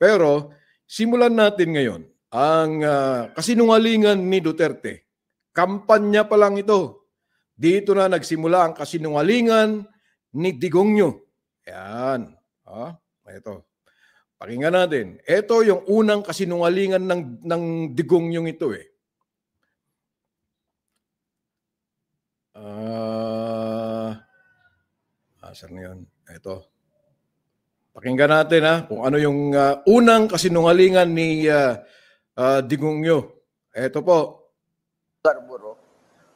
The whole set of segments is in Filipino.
Pero simulan natin ngayon ang kasinungalingan ni Duterte. Kampanya pa lang ito. Dito na nagsimula ang kasinungalingan ni Digongyo. Yan. Ito. Pakinggan natin. Ito yung unang kasinungalingan ng Digongyong ito eh. Saan yun? Ito. Pakinggan natin kung ano yung unang kasinungalingan ni Digongyo. Ito po. Scarborough.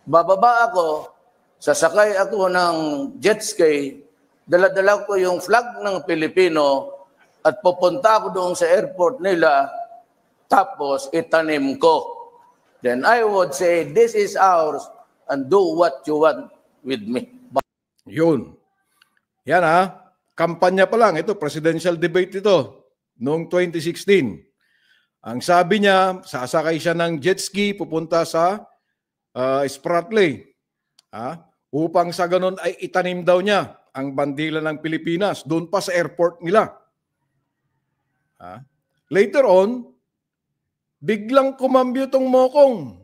Bababa ako, sasakay ako ng jet ski, dala-dala ko yung flag ng Pilipino at pupunta ako doon sa airport nila, tapos itanim ko. Then I would say, this is ours and do what you want with me. Yun. Yan kampanya pa lang. Ito, presidential debate ito noong 2016. Ang sabi niya, sasakay siya ng jet ski, pupunta sa Spratly. Upang sa ganun ay itanim daw niya ang bandila ng Pilipinas doon pa sa airport nila. Later on, biglang kumambyo tong mokong.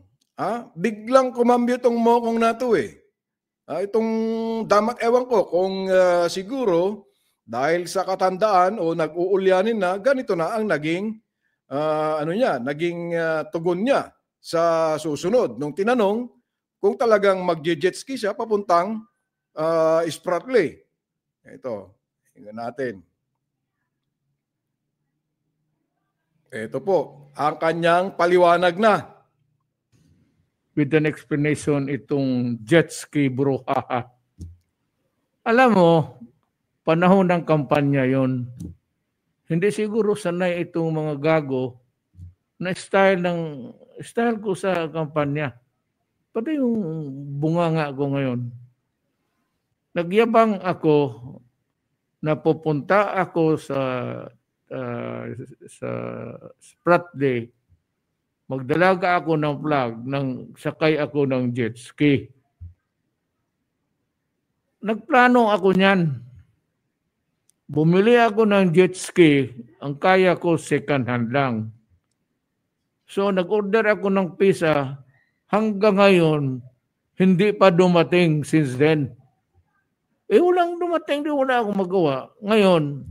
Biglang kumambyo tong mokong na to eh. Itong damat ewan ko kung siguro dahil sa katandaan o nag-uulyanin na, ganito na ang naging tugon niya sa susunod. Nung tinanong kung talagang mag-jet ski siya papuntang Spratly. Ito, tingnan natin. Ito po, ang kanyang paliwanag na. With an explanation itong jet ski bro. Alam mo, panahon ng kampanya yon. Hindi siguro sanay itong mga gago na style ko sa kampanya. Pati yung bunganga ko ngayon. Nagyabang ako na pupunta ako sa Spratly. Magdalaga ako ng flag, sakay ako ng jet ski. Nagplano ako niyan. Bumili ako ng jet ski, ang kaya ko second hand lang. So nag-order ako ng pizza, hanggang ngayon, hindi pa dumating since then. Walang dumating, wala akong magawa. Ngayon,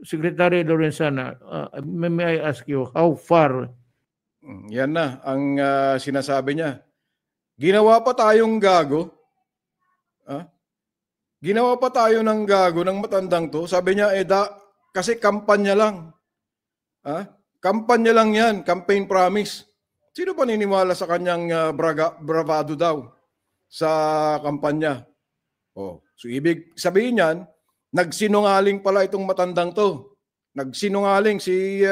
Secretary Lorenzana, may I ask you, how far? Yan na ang sinasabi niya. Ginawa pa tayong gago. Ginawa pa tayo ng gago ng matandang to. Sabi niya, kasi kampanya lang. Kampanya lang yan, campaign promise. Sino pa niniwala sa kanyang bravado daw sa kampanya? So ibig sabihin yan, nagsinungaling pala itong matandang to. Nagsinungaling si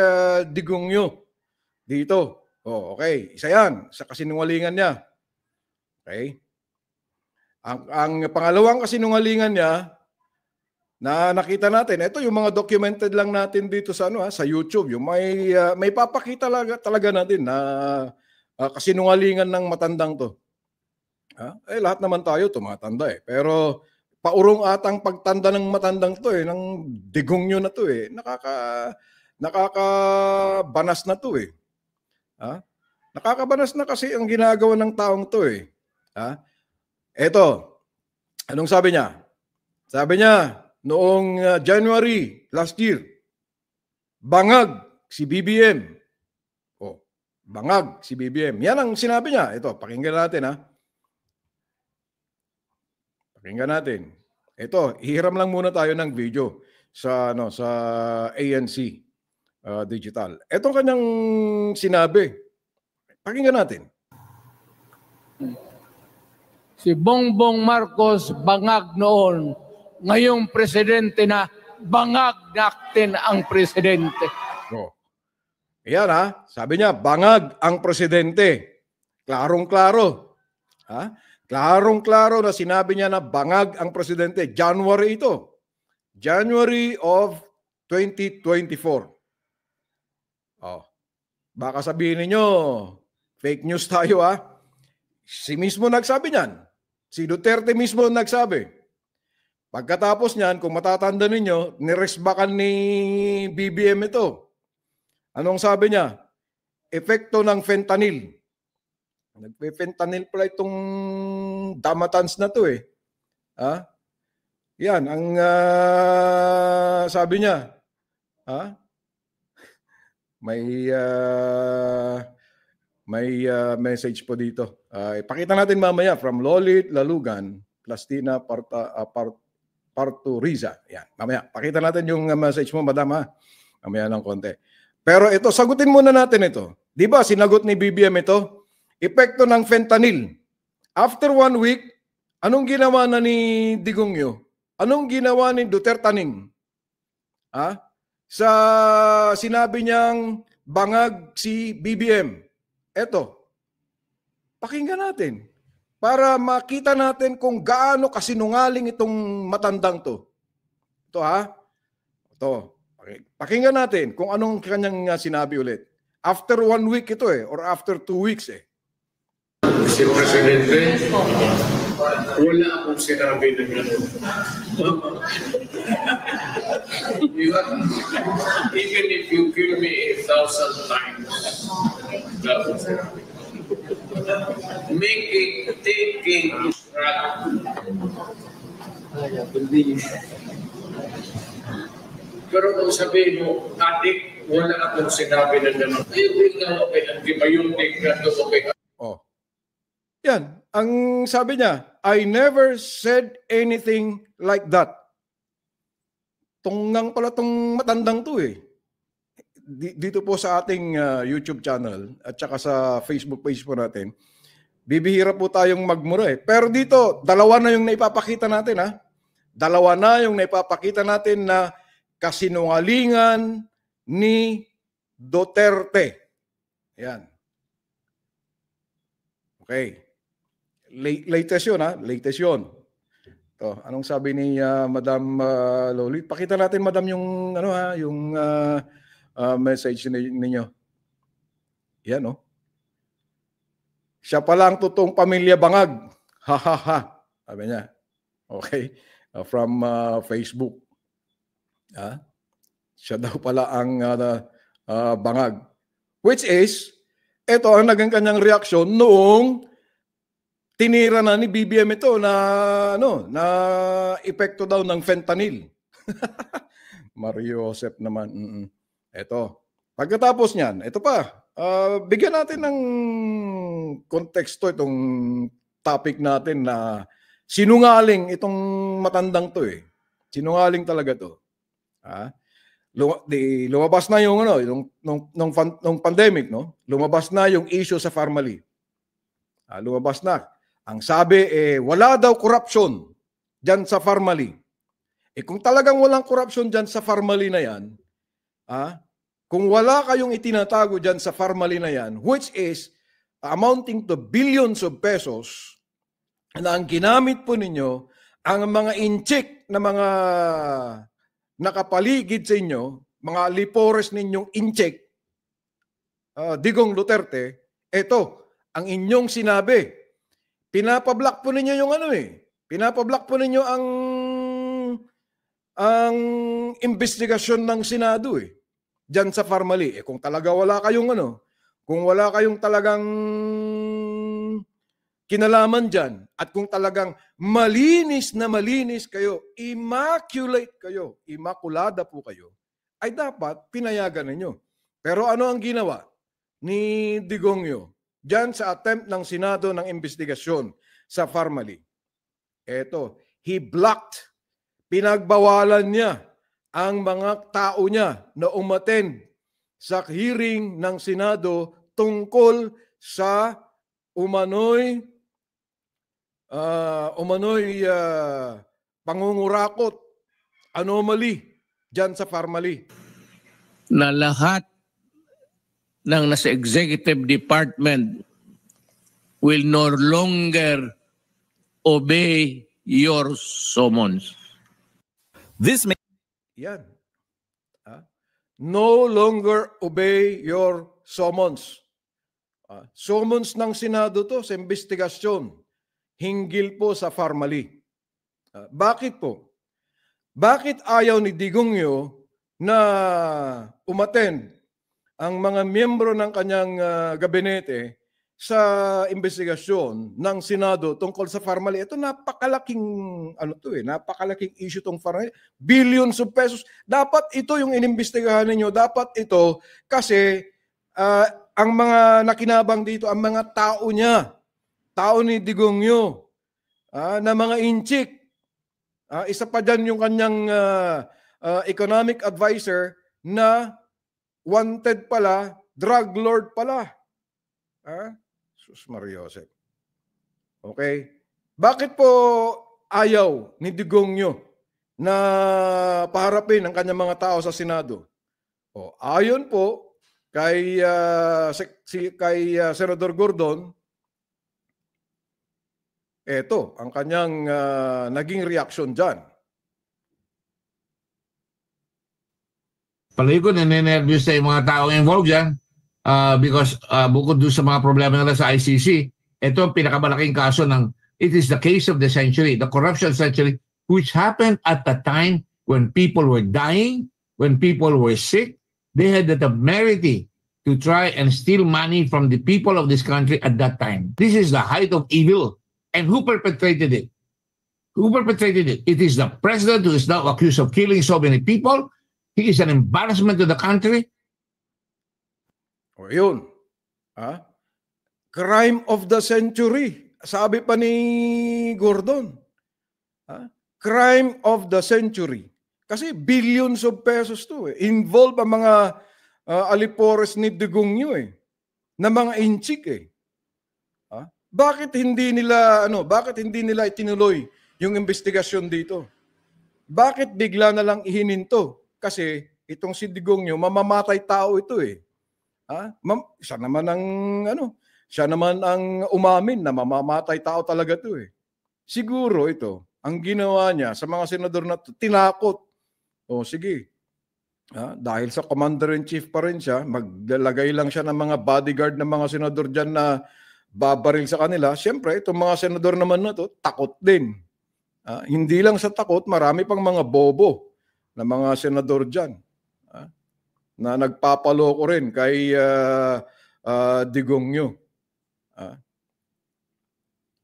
Digongyo dito. Okay. Isa yan sa kasinungalingan niya. Okay. Ang pangalawang kasinungalingan niya na nakita natin, ito yung mga documented lang natin dito sa sa YouTube, yung may papakita talaga natin na kasinungalingan ng matandang to. Lahat naman tayo tumatanda eh. Pero paurong atang pagtanda ng matandang to ng Digongyo na to nakakabanas na to eh. Nakakabanas na kasi ang ginagawa ng taong to eh. Eto, anong sabi niya? Sabi niya, noong January last year, bangag si BBM. Bangag si BBM. Yan ang sinabi niya. Ito, pakinggan natin Pakinggan natin. Ito, ihiram lang muna tayo ng video sa ANC Digital. Ito kanyang sinabi. Pakinggan natin. Si Bongbong Marcos bangag noon. Ngayong presidente na, bangag natin ang presidente. Ayan sabi niya, bangag ang presidente. Klarong-klaro. Klarong-klaro na sinabi niya na bangag ang presidente. January ito. January of 2024. Baka sabihin niyo, fake news tayo Si mismo nagsabi niyan. Si Duterte mismo nagsabi. Pagkatapos niyan, kung matatanda ninyo, niresbakan ni BBM ito. Anong sabi niya? Epekto ng fentanyl. Nagpe-fentanyl pala itong damatans na to eh. Ha? Yan, ang sabi niya. Ha? May message po dito. Ipakita natin mamaya from Lolit Lalugan, Plastina Parturiza. Yan, mamaya. Pakita natin yung message mo, madam ha. Mamaya ng konti. Pero ito, sagutin muna natin ito. Di ba, sinagot ni BBM ito? Epekto ng fentanyl. After 1 week, anong ginawa na ni Digongyo? Anong ginawa ni Duterte Taning? Ha? Sa sinabi niyang bangag si BBM. Eto, pakinggan natin para makita natin kung gaano kasinungaling itong matandang to. Ito ha? Ito. Pakinggan natin kung anong kanyang sinabi ulit. After 1 week ito eh, or after 2 weeks eh. Si Presidente, wala akong sinabi na gano'n. Even if you kill me 1,000 times, that was sinabi. Taking is right. Pero kung sabihin mo, adik, wala akong sinabi na gano'n. Hindi nga ako antibiotic na ito. Oh. Yan, ang sabi niya, I never said anything like that. Tunggang pala tong matandang to eh. Dito po sa ating YouTube channel at saka sa Facebook page po natin, bibihira po tayong magmura eh. Pero dito, dalawa na yung naipapakita natin ha. Dalawa na yung naipapakita natin na kasinungalingan ni Duterte. Yan. Okay. Latest yun ha, latest yun. To, anong sabi ni Madam Lolit? Pakita natin Madam yung ano ha, yung message ninyo. Yan oh. Siya pala ang totoong pamilya bangag. Ha ha ha. Sabi niya. Okay. From Facebook. Siya daw pala ang bangag. Which is, ito ang naging kanyang reaksyon noong tinira na ni BBM ito na na epekto daw ng fentanyl. Mario Joseph naman. Ito. Pagkatapos niyan, ito pa. Bigyan natin ng konteksto itong topic natin na sinungaling itong matandang to eh. Sinungaling talaga to. Lumabas na yung nung pandemic, no? Lumabas na yung issue sa Pharmally. Lumabas na. Ang sabi wala daw corruption diyan sa Pharmally. Kung talagang walang corruption diyan sa Pharmally na 'yan, kung wala kayong itinatago diyan sa Pharmally na 'yan, which is amounting to billions of pesos, na ang ginamit po ninyo ang mga incheck na mga nakapaligid sa inyo, mga lipores ninyong incheck, Digong Duterte, ito ang inyong sinabi. Pinapablock po ninyo yung pinapablock po ninyo ang investigasyon ng Senado diyan sa Pharmally. Kung talaga wala kayong kung wala kayong talagang kinalaman diyan at kung talagang malinis na malinis kayo, immaculate kayo, immaculada po kayo, ay dapat pinayagan ninyo. Pero ano ang ginawa ni Digongyo diyan sa attempt ng Senado ng investigasyon sa Pharmally? Eto, he blocked, pinagbawalan niya ang mga tao niya na umattend sa hearing ng Senado tungkol sa umano'y pangungurakot, anomaly diyan sa Pharmally. Na lahat ng nasa executive department will no longer obey your summons. Yan. No longer obey your summons. Summons ng Senado to sa investigasyon hinggil po sa Pharmally. Bakit po? Bakit ayaw ni Digongyo na umattend ang mga miyembro ng kanyang gabinete sa investigasyon ng Senado tungkol sa Pharmaly. Ito napakalaking napakalaking issue tong Pharmaly. Billions of pesos. Dapat ito yung inimbestigahan ninyo. Dapat ito kasi ang mga nakinabang dito, ang mga tao niya, tao ni Digongyo, na mga inchik. Isa pa dyan yung kanyang economic advisor na wanted pala, drug lord pala. Sus Mariosep. Okay? Bakit po ayaw ni Digongyo na paharapin ang kanyang mga tao sa Senado? Ayon po kay Senador Gordon, eto ang kanyang naging reaksyon dyan. Palagi ko nene-nervous na yung mga taong involved dyan because bukod doon sa mga problema nila sa ICC, ito ang pinakamalaking kaso ng it is the case of the century, the corruption century, which happened at the time when people were dying, when people were sick. They had the temerity to try and steal money from the people of this country at that time. This is the height of evil. And who perpetrated it? Who perpetrated it? It is the president who is now accused of killing so many people. He is an embarrassment to the country. O yun. Crime of the century. Sabi pa ni Gordon. Crime of the century. Kasi billions of pesos to. Involved ang mga alipores ni Digongyo na mga inchik Bakit hindi nila itinuloy yung investigasyon dito? Bakit bigla na lang ihininto? Kasi itong si Digongyo, mamamatay tao ito Siya naman ang umamin na mamamatay tao talaga ito Siguro ito, ang ginawa niya sa mga senador na ito, tinakot. Sige. Dahil sa commander-in-chief pa rin siya, maglalagay lang siya ng mga bodyguard ng mga senador dyan na babaril sa kanila. Siyempre, itong mga senador naman na to, takot din. Hindi lang sa takot, marami pang mga bobo na mga senador dyan na nagpapaloko rin kay Digongyo.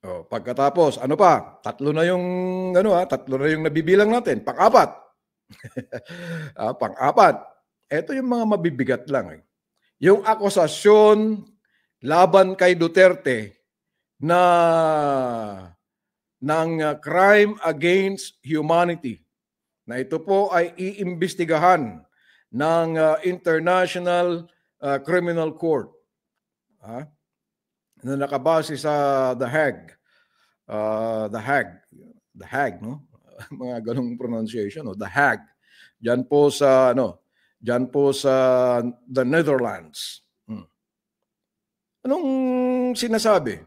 Pagkatapos, ano pa? Tatlo na yung nabibilang natin. Pang-apat. Pang-apat. Ito yung mga mabibigat lang. Yung akusasyon laban kay Duterte ng crime against humanity. Na ito po ay iimbestigahan ng International Criminal Court. Na nakabase sa The Hague. The Hague, no? Mga ganung pronunciation, The Hague. Diyan po sa the Netherlands. Anong sinasabi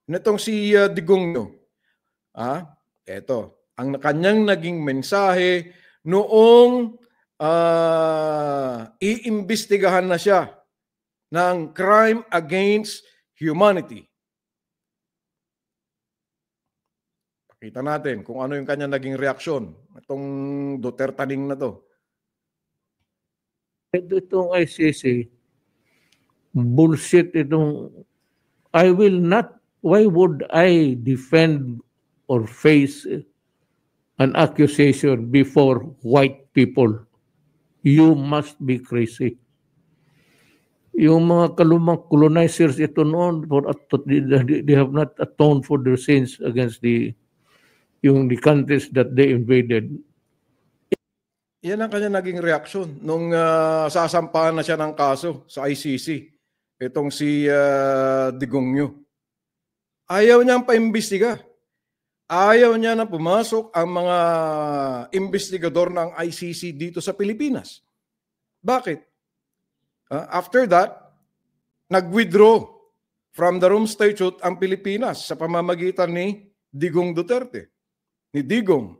nitong si Digongyo? Eto, ang kanyang naging mensahe noong iimbestigahan na siya ng crime against humanity. Pakita natin kung ano yung kanyang naging reaksyon itong Dutertaning na to. Itong ICC, bullshit itong, why would I defend or face an accusation before white people? You must be crazy. Yung mga kalumang colonizers ito noon, they have not atoned for their sins against the countries that they invaded. Yan ang kanya naging reaksyon nung sasampahan na siya ng kaso sa ICC. Itong si Digongyo. Ayaw niyang paimbestiga. Ayaw niya na pumasok ang mga investigador ng ICC dito sa Pilipinas. Bakit? After that, nag-withdraw from the Rome Statute ang Pilipinas sa pamamagitan ni Digong Duterte. Ni Digong.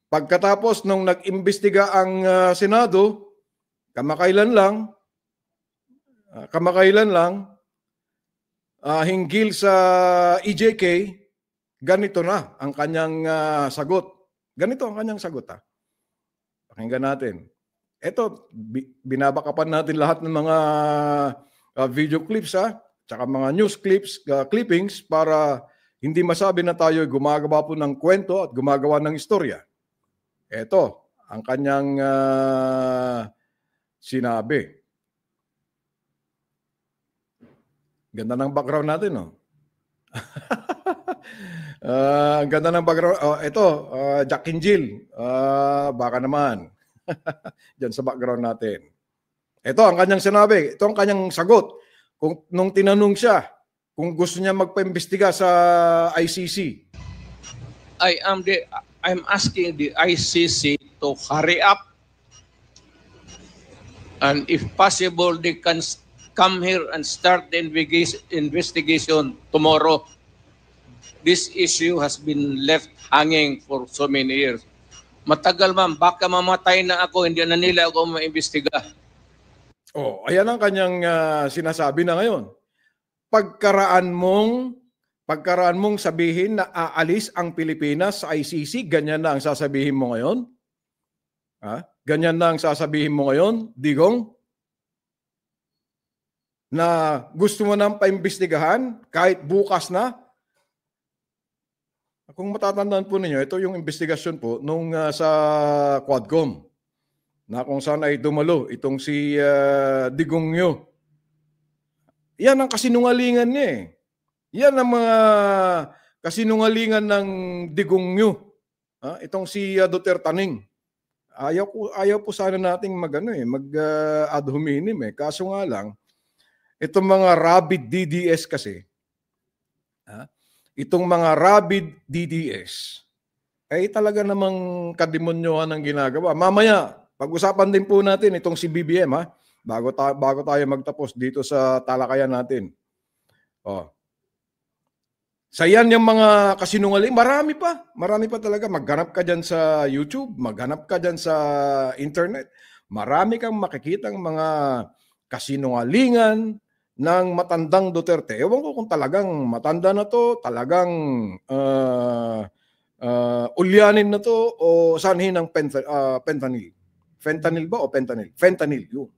Pagkatapos nung nag-imbestiga ang Senado, kamakailan lang, hinggil sa EJK, ganito na ang kanyang sagot. Ganito ang kanyang sagot. Pakinggan natin. Ito, binabakapan natin lahat ng mga video clips, tsaka mga news clips, clippings para hindi masabi na tayo gumagawa po ng kwento at gumagawa ng istorya. Ito, ang kanyang sinabi. Ganda ng background natin, no? Ang ganda ng background. Ito, Jack and Jill. Baka naman. Diyan sa background natin. Ito ang kanyang sinabi. Ito ang kanyang sagot. Nung tinanong siya kung gusto niya magpaimbestiga sa ICC. I'm asking the ICC to hurry up, and if possible, they can come here and start the investigation tomorrow. This issue has been left hanging for so many years. Matagal, ma'am, baka mamatay na ako, hindi na nila ako maimbestiga. Ayan ang kanyang sinasabi na ngayon. Pagkaraan mong sabihin na aalis ang Pilipinas sa ICC, ganyan na ang sasabihin mo ngayon? Ganyan na ang sasabihin mo ngayon, Digong? Na gusto mo nang paimbestigahan kahit bukas na? Kung matatandaan po ninyo, ito yung investigasyon po nung sa Quadcom na kung saan ay dumalo itong si Digong Nyo. Yan ang kasinungalingan niya eh. Yan ang mga kasinungalingan ng Digong Nyo. Itong si Duterte Taning. Ayaw po sana nating mag ad hominem eh. Kaso nga lang, itong mga rabid DDS kasi, itong mga rabid DDS, ay talaga namang kademonyohan ang ginagawa. Mamaya, pag-usapan din po natin itong si BBM, bago tayo magtapos dito sa talakayan natin. Sa yan yung mga kasinungaling, marami pa talaga. Maghanap ka dyan sa YouTube, maghanap ka dyan sa internet. Marami kang makikitang mga kasinungalingan ng matandang Duterte. Ewan ko kung talagang matanda na to, talagang ulyanin na to, o sanhin ng fentanyl. Fentanyl ba o fentanyl? Fentanyl, yun.